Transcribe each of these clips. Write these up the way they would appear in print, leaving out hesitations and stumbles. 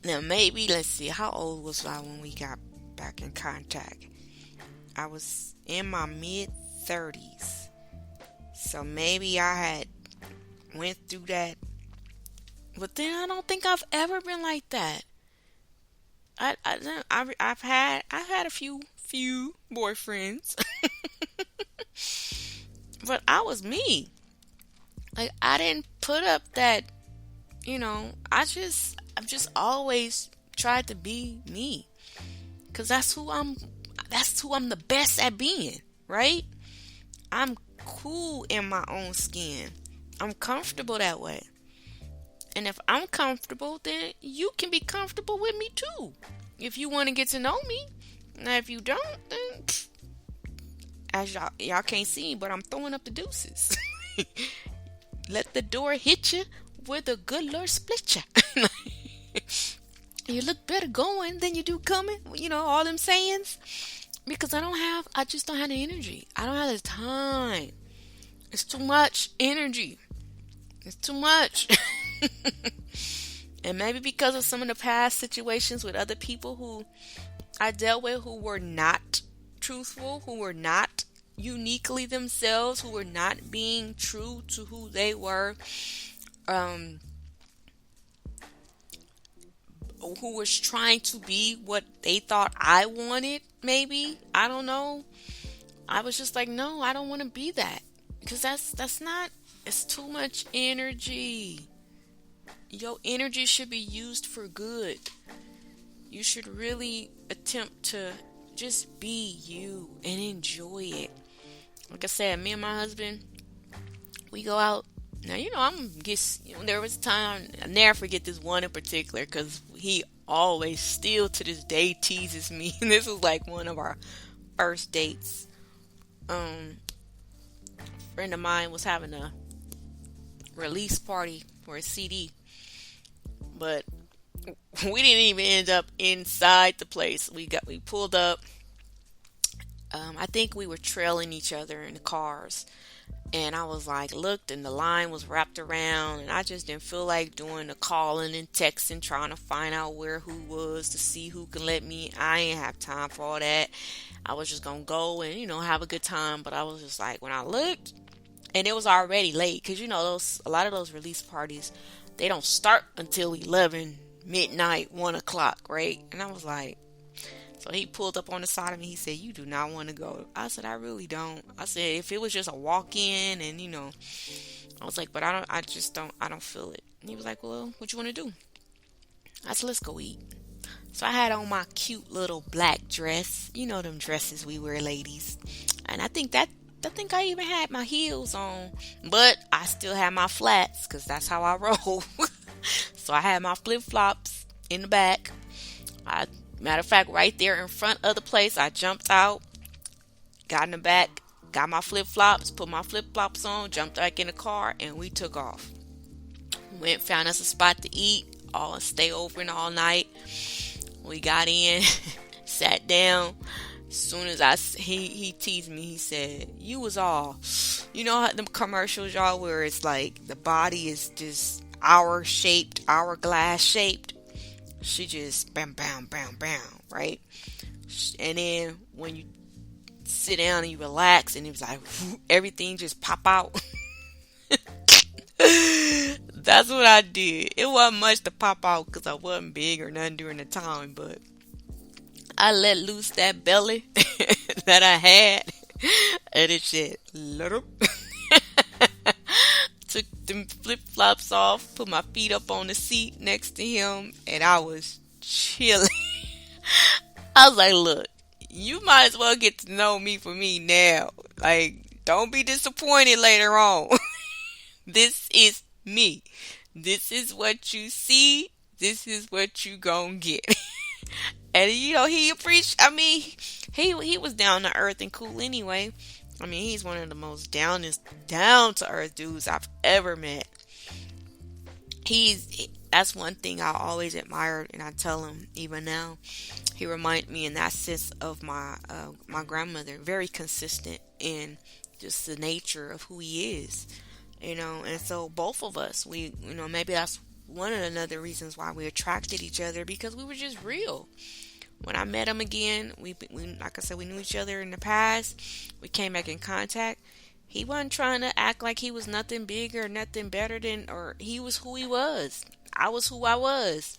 Now, maybe, let's see, how old was I when we got back in contact? I was in my mid 30s. So maybe I had went through that. But then I don't think I've ever been like that. I've had a few boyfriends, but I was me. Like, I didn't put up that, I've just always tried to be me, cuz that's who I'm the best at being, right? I'm cool in my own skin. I'm comfortable that way. And if I'm comfortable, then you can be comfortable with me too. If you want to get to know me. Now, if you don't, then as y'all can't see, but I'm throwing up the deuces. Let the door hit you where the good Lord split you. You look better going than you do coming. All them sayings. Because I just don't have the energy. I don't have the time. It's too much energy. It's too much. And maybe because of some of the past situations with other people who I dealt with, who were not truthful, who were not uniquely themselves, who were not being true to who they were, um, who was trying to be what they thought I wanted, maybe. I don't know. I was just like, no, I don't want to be that. Because that's not, it's too much energy. Your energy should be used for good. You should really attempt to just be you and enjoy it. Like I said, me and my husband, we go out. Now, there was a time, I never forget this one in particular, because he always, still to this day, teases me. And this was like one of our first dates. A friend of mine was having a release party for a CD, but we didn't even end up inside the place. We pulled up. I think we were trailing each other in the cars. And I was like, looked, and the line was wrapped around, and I just didn't feel like doing the calling and texting, trying to find out where who was to see who can let me. I ain't have time for all that. I was just gonna go and have a good time. But I was just like, when I looked, and it was already late, because a lot of those release parties, they don't start until 11 midnight, 1 o'clock, right? And I was like, so he pulled up on the side of me. He said, "You do not want to go." I said, "I really don't." I said, "If it was just a walk in, and I was like, but I don't. I just don't. I don't feel it." And he was like, "Well, what you want to do?" I said, "Let's go eat." So I had on my cute little black dress. You know them dresses we wear, ladies. And I think I even had my heels on, but I still had my flats because that's how I roll. So I had my flip flops in the back. I Matter of fact, right there in front of the place, I jumped out, got in the back, got my flip flops, put my flip flops on, jumped back in the car, and we took off. Went, found us a spot to eat, all stay open all night. We got in, sat down. As soon as he teased me, he said, "You was all," how them commercials, y'all, where it's like the body is just hourglass shaped. She just bam, bam, bam, bam, right? And then when you sit down and you relax, and it was like everything just pop out. That's what I did. It wasn't much to pop out because I wasn't big or nothing during the time, but I let loose that belly that I had, and it shit little. Took them flip flops off, put my feet up on the seat next to him, and I was chilling. I was like, "Look, you might as well get to know me for me now. Like, don't be disappointed later on. This is me. This is what you see. This is what you gonna get." And he appreciated. I mean, he was down to earth and cool anyway. I mean, he's one of the most down to earth dudes I've ever met. That's one thing I always admired, and I tell him even now. He reminds me in that sense of my grandmother. Very consistent in just the nature of who he is, And so both of us, we, maybe that's one of another reasons why we attracted each other, because we were just real. When I met him again, we like I said, we knew each other in the past. We came back in contact. He wasn't trying to act like he was nothing bigger, nothing better than, or he was who he was. I was who I was.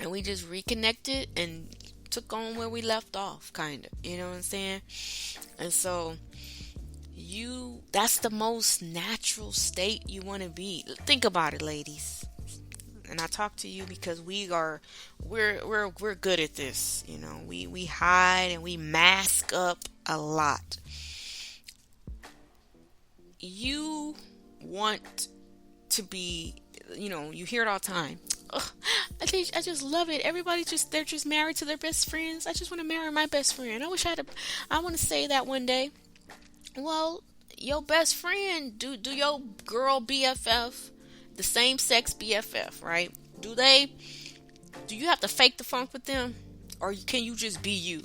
And we just reconnected and took on where we left off, kind of. You know what I'm saying? And so, that's the most natural state you want to be. Think about it, ladies. And I talk to you because we're good at this. You know, we hide and we mask up a lot. You want to be, you hear it all the time. Ugh, I just love it. They're just married to their best friends. I just want to marry my best friend. I want to say that one day. Well, your best friend, do your girl BFF, the same sex BFF, right? Do you have to fake the funk with them? Or can you just be you?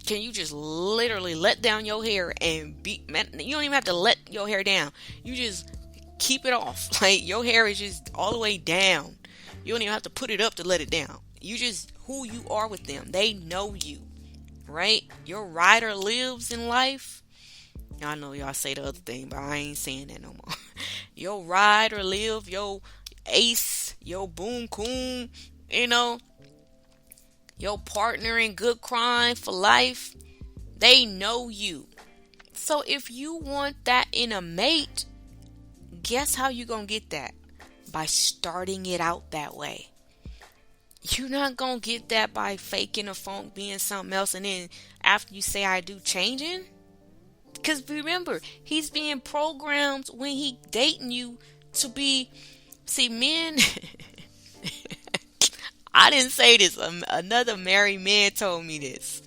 Can you just literally let down your hair and man, you don't even have to let your hair down. You just keep it off. Like, your hair is just all the way down. You don't even have to put it up to let it down. You just, who you are with them. They know you, right? Your rider lives in life. I know y'all say the other thing, but I ain't saying that no more. Your ride or live, your ace, your boom coon, your partner in good crime for life, they know you. So if you want that in a mate, guess how you gonna get that? By starting it out that way. You're not gonna get that by faking a funk, being something else, and then after you say I do, changing. Because remember, he's being programmed when he dating you to be. See, men. I didn't say this. Another married man told me this.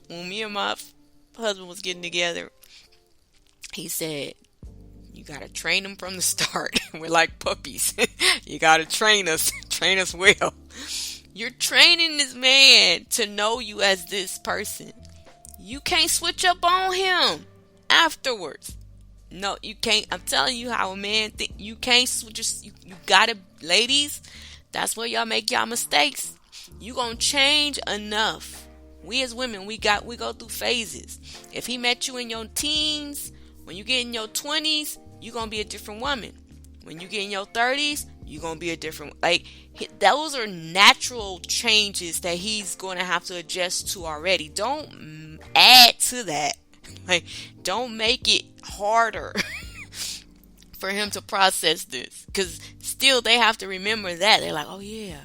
When me and my husband was getting together, he said, you gotta train them from the start. We're like puppies. You gotta train us well. You're training this man to know you as this person. You can't switch up on him afterwards. No, you can't. I'm telling you how a man think. You can't switch. You gotta, ladies. That's where y'all make y'all mistakes. You gonna change enough. We as women, we go through phases. If he met you in your teens, when you get in your 20s, you gonna be a different woman. When you get in your 30s, you gonna be a different. Those are natural changes that he's gonna have to adjust to already. Don't add to that. Don't make it harder for him to process this. Because still, they have to remember that. They're like, oh yeah,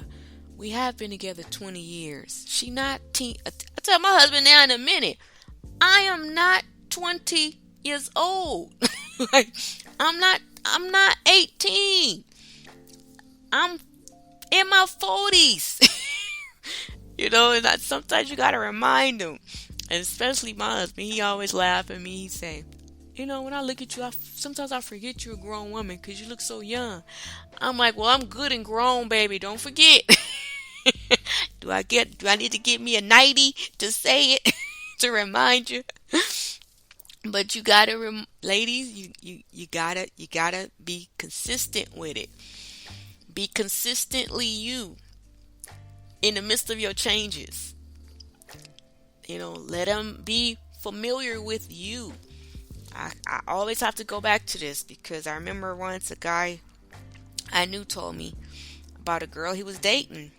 we have been together 20 years. She not teen. I tell my husband now in a minute, I am not 20 years old. I'm not 18. I'm in my 40s. And sometimes you gotta remind them. And especially my husband, he always laugh at me. He say, when I look at you, sometimes I forget you're a grown woman because you look so young. I'm like, well, I'm good and grown, baby. Don't forget. Do I need to get me a 90 to say it, to remind you? But you gotta, ladies, you gotta be consistent with it. Be consistently you in the midst of your changes. Let them be familiar with you. I always have to go back to this because I remember once a guy I knew told me about a girl he was dating,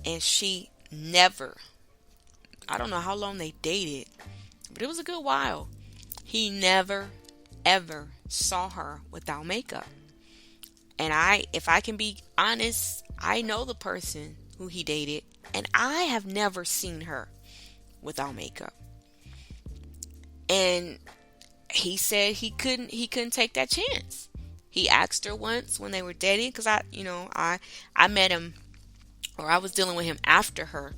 and she never, I don't know how long they dated, but it was a good while. He never, ever saw her without makeup. And if I can be honest, I know the person who he dated, and I have never seen her without makeup. And he said he couldn't take that chance. He asked her once when they were dating, because I met him, or I was dealing with him after her.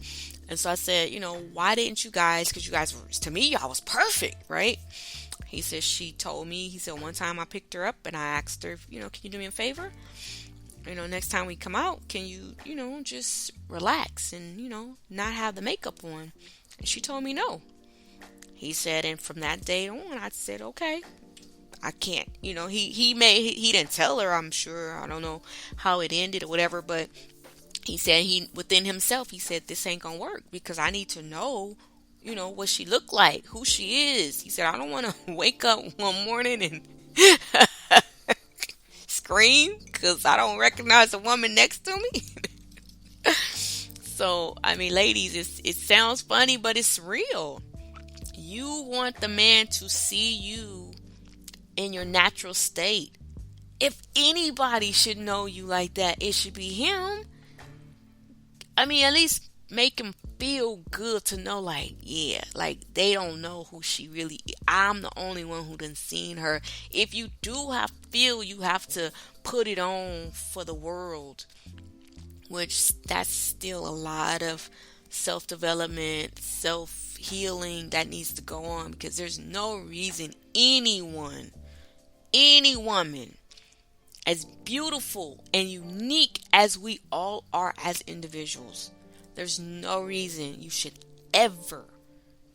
And so I said, why didn't you guys, because you guys were, to me, y'all was perfect, right? He said, she told me, he said, one time I picked her up and I asked her, can you do me a favor? Next time we come out, can you, just relax and, not have the makeup on? And she told me no. He said, and from that day on, I said, okay, I can't. He didn't tell her, I'm sure. I don't know how it ended or whatever, but he said he within himself, he said this ain't gonna work because I need to know, what she looked like, who she is. He said I don't want to wake up one morning and scream because I don't recognize the woman next to me. So, I mean, ladies, it sounds funny, but it's real. You want the man to see you in your natural state. If anybody should know you like that, it should be him. I mean, at least make him feel good to know, like, yeah, like they don't know who she really is. I'm the only one who done seen her. If you do feel you have to put it on for the world, which that's still a lot of self-development, self-healing that needs to go on, because there's no reason any woman, as beautiful and unique as we all are as individuals, there's no reason you should ever,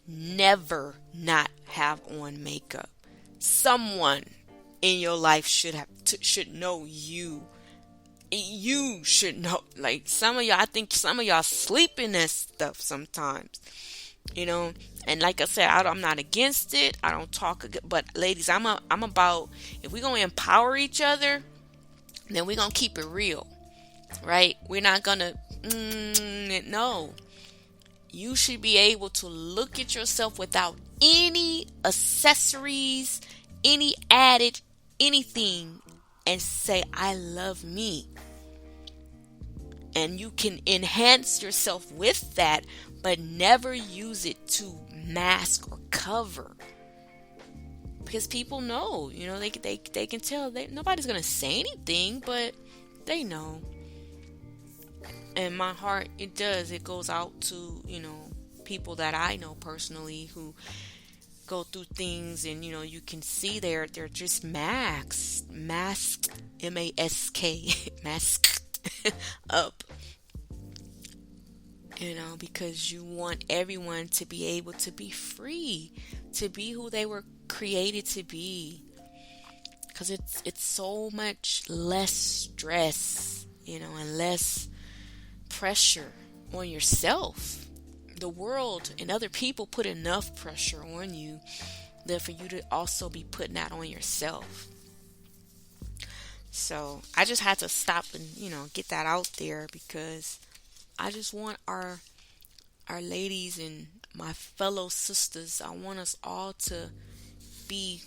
never not have on makeup. Someone in your life should know you. You should know. Like I think some of y'all sleep in that stuff sometimes. And like I said, I'm not against it. I don't talk, but ladies, I'm about, if we're gonna empower each other, then we're gonna keep it real, right? We're not gonna no. You should be able to look at yourself without any accessories, any added anything, and say, I love me. And you can enhance yourself with that, but never use it to mask or cover. Because people know, they can tell. Nobody's going to say anything, but they know. And my heart, it goes out to, people that I know personally who go through things, and you can see they're just masked, mask masked up, because you want everyone to be able to be free, to be who they were created to be, because it's so much less stress, and less pressure on yourself. The world and other people put enough pressure on you that for you to also be putting that on yourself. So I just had to stop and get that out there, because I just want our ladies and my fellow sisters, I want us all to be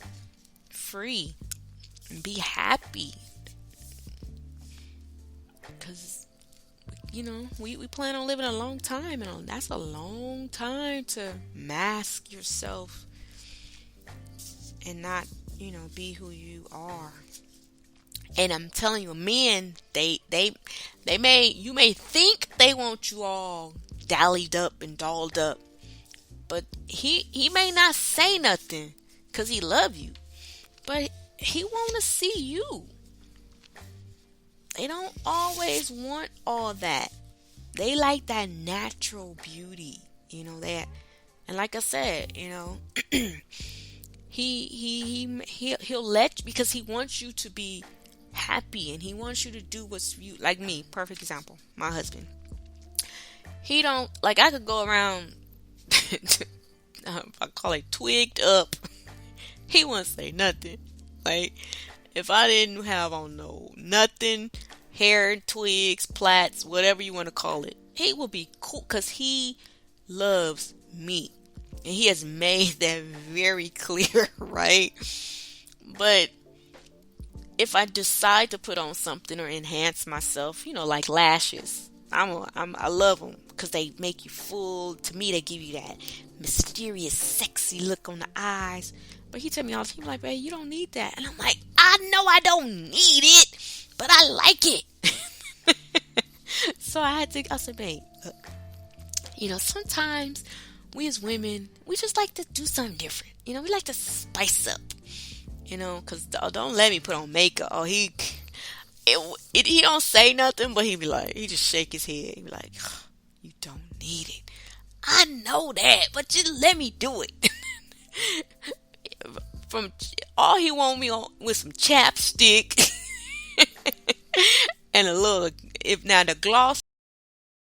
free and be happy, because we plan on living a long time, and that's a long time to mask yourself and not, be who you are. And I'm telling you, men, you may think they want you all dallied up and dolled up, but he may not say nothing because he love you, but he want to see you. They don't always want all that. They like that natural beauty, that. And like I said, he'll let you, because he wants you to be happy, and he wants you to do what's you. Like me, perfect example, my husband. He don't, like, I could go around I call it twigged up. He wouldn't say nothing. Like, if I didn't have on nothing, hair, twigs, plaits, whatever you want to call it, he will be cool, because he loves me. And he has made that very clear, right? But if I decide to put on something or enhance myself, like lashes, I love them because they make you full. To me, they give you that mysterious, sexy look on the eyes. But he tell me all the time, like, babe, you don't need that. And I'm like, I know I don't need it, but I like it. So I said, babe, look, sometimes we as women, we just like to do something different. We like to spice up, because don't let me put on makeup. Oh, he don't say nothing, but he just shake his head. He be like, oh, you don't need it. I know that, but just let me do it. from all he want me on with some chapstick and a little, if now the gloss